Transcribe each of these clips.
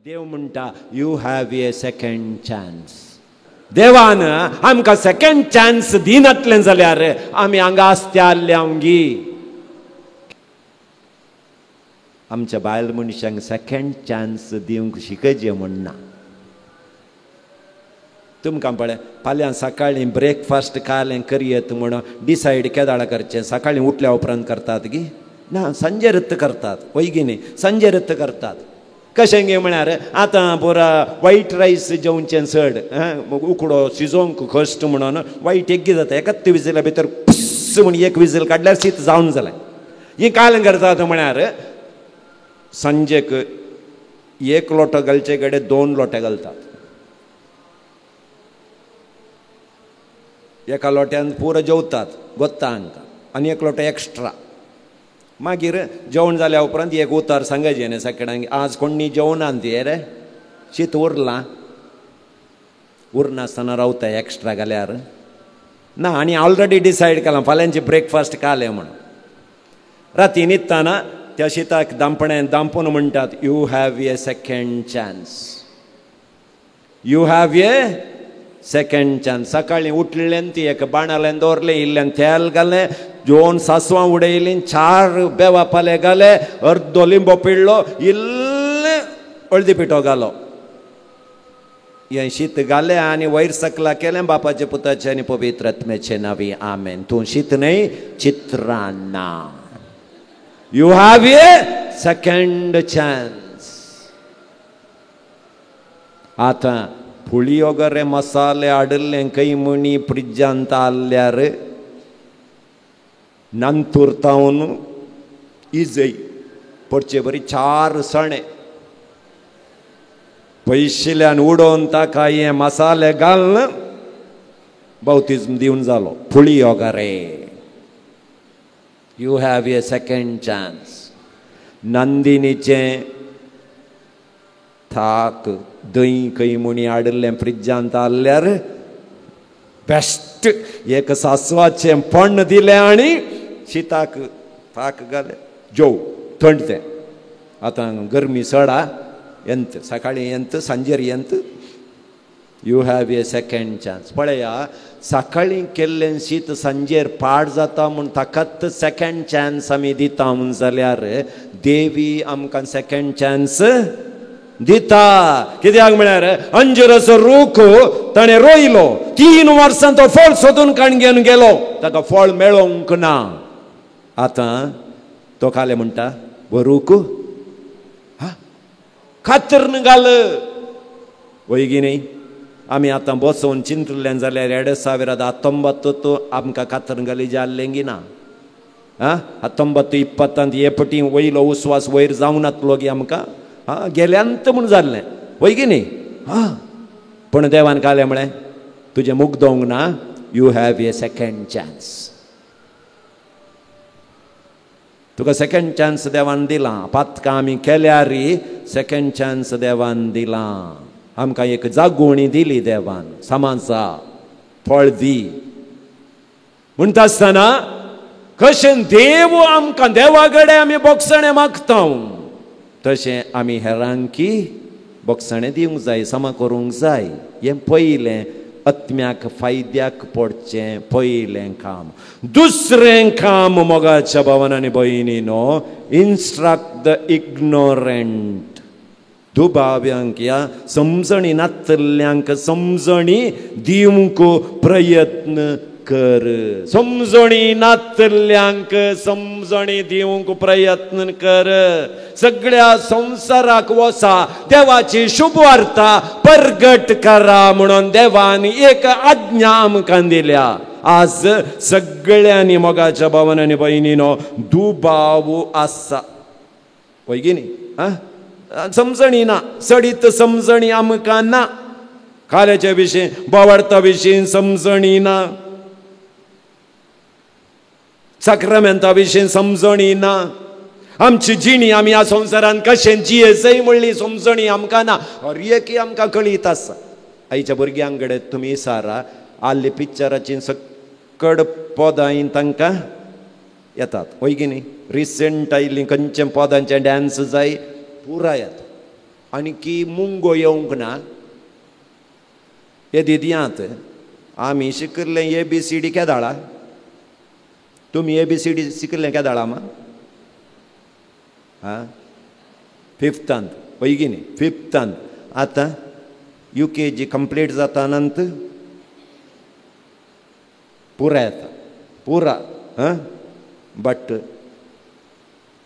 देव म्हणटा you have a second chance. देवान आमकां सेकंड चान्स दिनातलें जाल्यार आमी हांगा आसते आल्यांगी. आमच्या बायल मनशांक सेकंड चान्स दिवंक शिकयचे म्हणना. तुमकां पळय फाल्यां सकाळीं ब्रेकफास्ट कालें करयत म्हणून डिसायड केदाळ करचें. सकाळीं उठल्या उपरांत करतात गी ना, संजे रत्त करतात. वैगी न्ही, संजे रत्त करतात. कशें गे म्हळ्यार आतां पुरा वायट रायस जेवचें चड उकडो शिजोवंक कश्ट म्हणून वायट एक जाता. एकाच विजिला भितर पुस्स म्हूण एक विजील काडल्यार शीत जावन जालें. ही काल करतात म्हळ्यार संजेक 1 लोटो घालचे कडेन 2 लोटे घालतात. एका लोट्यान पुरो जेवतात गोत्ता हांकां आनी 1 लोटो एक्स्ट्रा. मागीर जेवण जाल्या उपरांत एक उतार सांगायचें न्ही सकाळीं आज कोणी जेवणान ती रे शीत उरलां. उरनासतना रावता एक्स्ट्रा घाल्यार ना. आनी ऑलरेडी डिसायड केलां फाल्यांची ब्रेकफास्ट कालें म्हणून. राती न्हिदतना त्या शीताक दांपण्यान दांपून म्हणटात you have a second chance. You have a second chance. सकाळीं उठलें ती एक बाणालें दवरलें, इल्लें तेल घालें, 2 सासवां उडयलीं, 4 बेवा पाले घाले, अर्दो लिंबो पिळ्ळो, इल्लें हळदी पिठो घालो. हें शीत घालें आनी वयर सकला केलें बापाचे पुताचे आनी पवित्र आत्म्याचे नांवी आमेन. तूं शीत न्हय चित्रान्ना. You have a second chance. आतां पुळियोगरे मसाले आडल्लें खंय म्हणी फ्रिज्जांत आल्ल्यार नंतूर तावन इजय पडचे बरी 4 सणे पयशिल्ल्यान उडोवन ताका हे मसाले घालन बावतिजम दिवन जालो. पुळियोगरे you have a second chance. नंदिनीचें थाक दही खंय म्हणी हाडलें फ्रिज्जांत आल्ल्यार बेस्ट. एक सासवाचें पण दिलें आनी शीताक थाक घालें जेव थंड तें. आतां गरमी सडा एंत सकाळीं एंत सांजेर एंत. You have a second chance. पळया सकाळीं केल्लें शीत सांजेर पाड जाता म्हूण ताकाच सेकंड चान्स आमी दिता म्हूण जाल्यार देवी आमकां सेकंड चान्स दिता. कित्याक म्हळ्यार अंजुराचो रूख ताणें रोयलो, 3 वर्सां तो फळ सोदून काणगेन गेलो, ताका फळ मेळोवंक ना. आतां तो काले म्हणटा रूख खातर घाल. वैगी न्ही आमी आतां बसोवन चिंतलें जाल्यार 2019 आमकां खातर घाली जाल्लें गी ना. 19-20 हे पटी वयलो उस्वास वयर जावं नातलो गी आमकां. गेल्यांत म्हूण जाल्लें वैगी न्ही. पण देवान कालें म्हळें तुजें मुग्दोंग ना. You have a second chance. Tuka second chance देवान दिलां. पातकां आमी केल्यार सेकंड चान्स देवान दिलां. आमकां एक जागोवणी दिली देवान. समाजा फळ दी म्हणटा आसतना कशें देव आमकां देवा कडेन आमी बोगसणें मागता तशें आमी हेरांकी बोगसणें दिवंक जाय, समा करूंक जाय. हें पयलें आत्म्याक फायद्याक पडचें पयलें काम. दुसरें काम मोगाच्या भावान आनी भयणीनो इन्स्ट्रक्ट द इग्नोरंट. दुबाव्यांक या समजणी नातल्ल्यांक समजणी दिवंक प्रयत्न कर. समजणी नातल्ल्यांक समजणी दिवंक प्रयत्न कर. सगळ्या संवसाराक वसा देवाची शुभ वार्ता प्रगट करा म्हणून देवान एक आज्ञा आमकां दिल्या. आज सगळ्यांनी मोगाच्या भावांनी भयणीनो दुबाव आसा वैगी न्ही. समजणी ना, सडीत समजणी आमकां ना. खाल्याच्या विशीं बोवाडता विशीं समजणी ना, साक्रामेंता विशीं समजणी ना. आमची जिणी आमी ह्या संवसारान कशें जियेचय म्हणली समजणी आमकां ना. हर एक आमकां कळीत आसा. आयच्या भुरग्यां कडेन तुमी विचारा आल्ली पिक्चराची सकड पदां तांकां येतात वैगी न्ही. रिसेंट आयिल्लीं खंयचे पदांचे डॅन्स जाय पुराय येता. आणखी मुंगो येवंक ना हे दिदयांत आमी शिकले ABCD केदाळा तुम्ही ABCD शिकले केदाळा मा हां 5थांत पैगिनी 5थांत आतां UKG कंप्लीट जाता नंतर पुरा येता पुरा हां बट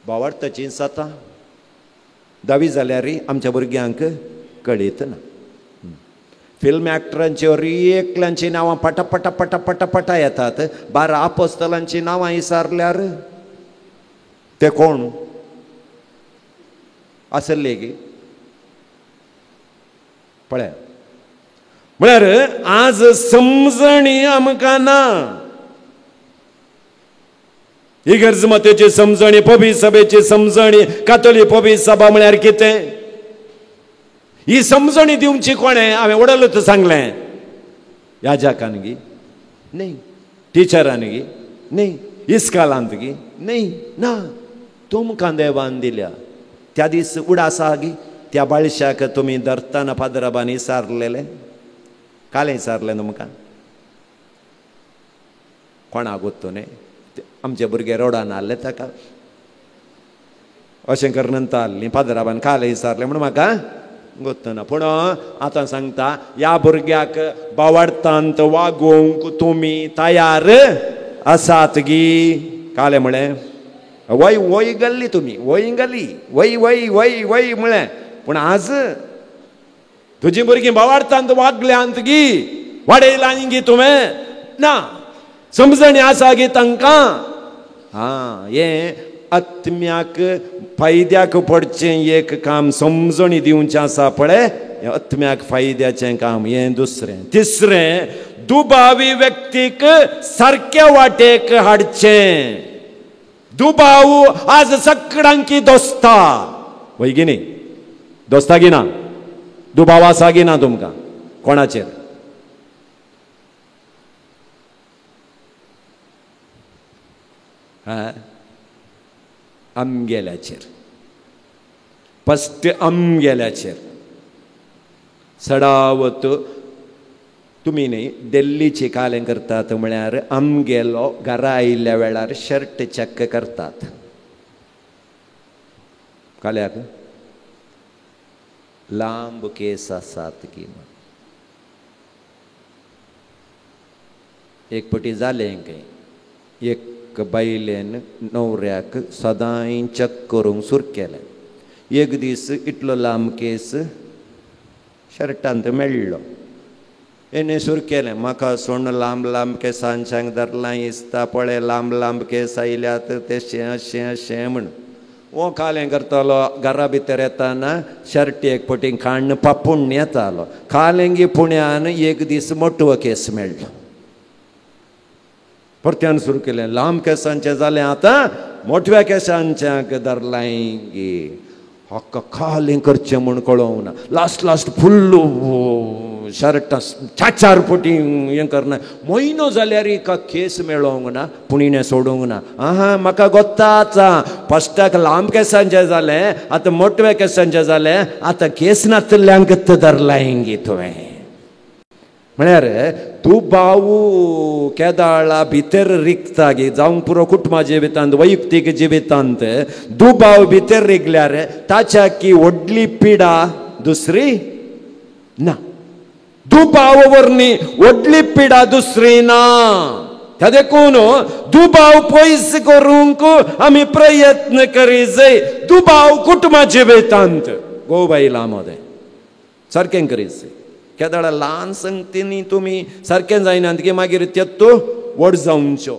भावार्थाची जाता 10वी जाल्यार आमच्या भुरग्यांक कळयत ना फिल्म एक्टरांची एकल्यांची नांवां पटा पटा पटा पटा पटा येतात 12 अपोस्तलांची नांवां विचारल्यार ते कोण आसले गे पळय म्हळ्यार आज समजणी आमकां ना इगर्ज मतेची समजणी पबी सभेची समजणी कातोली पबी सभा म्हळ्यार कितें ही समजणी दिवची कोणें हांवें वडलच सांगलें याजकान गी न्ही टिचरान गी न्ही इस्कालांत गी न्ही ना तुमकां देवान दिल्या त्या दीस उडासा गी त्या बाळशाक तुमी धरतना पाद्रबान विचारलेले काल विचारलें तुमकां कोणाक गोत्तो न्ही आमचे भुरगे रोडान हाडले ताका अशें करनंता हाडली पाद्राबान काल विचारलें म्हणून म्हाका गोत्तो ना पूण आतां सांगता ह्या भुरग्याक बावार्थांत वागोवंक तुमी तयार आसात गी काले म्हळें वय वय गेल्ली तुमी वय गेली वय वय वय वय म्हळें पूण आज तुजी भुरगीं भावार्थांत वागल्यांत गी वाडयलां गी तुवें ना समजणी आसा गी तांकां हां हें आत्म्याक फायद्याक पडचें एक काम समजणी दिवचें आसा पळय हें आत्म्याक फायद्याचें काम हें दुसरें तिसरें दुबावी व्यक्तीक सारक्या वाटेक हाडचें दुबाव आज सगळ्यांकी दोस्ता वय गी न्ही दोस्ता गी ना दुबाव आसा गी ना तुमकां कोणाचेर आमगेल्याचेर फस्ट आमगेल्याचेर सडावत तुमी न्ही दिल्लीची कालें करतात म्हळ्यार आमगेलो घरा आयिल्ल्या वेळार शर्ट चॅक करतात काल्याक लांब केस आसात की एक पटी जालें खंय एक बायलेन न्हवऱ्याक सदांय चॅक करूंक सुरू केलें एक दीस इतलो लांब केस शर्टांत मेळ्ळो हेणें सुरू केलें म्हाका सोण लांब लांब केसांच्यांक धरलां दिसता पळय लांब लांब केस आयल्यात तेशें अशें अशें म्हण वो कालें करतालो घरा भितर येताना शर्ट एक पटी काडून पापूण येतालो कालेंगी पुण्यान एक दीस मोटवो केस मेळ्ळो परत्यान सुरू केलें लांब केसांचें जालें आतां मोठव्या केसांच्यांक धरलां गे हाका कालें करचें म्हूण कळोंक ना लास्ट फुल्ल शर्ट चार पटी हें करना म्हयनो जाल्यार एका केस मेळोंक ना पूण हिणें सोडूंक ना आहा म्हाका गोत्ताच फस्टाक लांब केसांचें जालें आतां मोठव्या केसांचें जालें आतां केस नातल्यांक धरलां गे तुवें म्हळ्यार दुबाव केदाळा भितर रिगता गे जावंक पुरो कुटुंबा जिवितांत वैयक्तीक जिवितांत दुबाव भितर रिगल्यार ताच्याकी व्हडली पिडा दुसरी ना दुबाव वरनी व्हडली पिडा दुसरी ना त्या देखून दुबाव पयस करूंक आमी प्रयत्न करी जाय दुबाव कुटुंबा जिवितांत गो बायला मोदें सारकें करीत जाय केदाळा ल्हान संगतींनी तुमी सारकें जायनात की मागीर त्यो व्हड जावंच्यो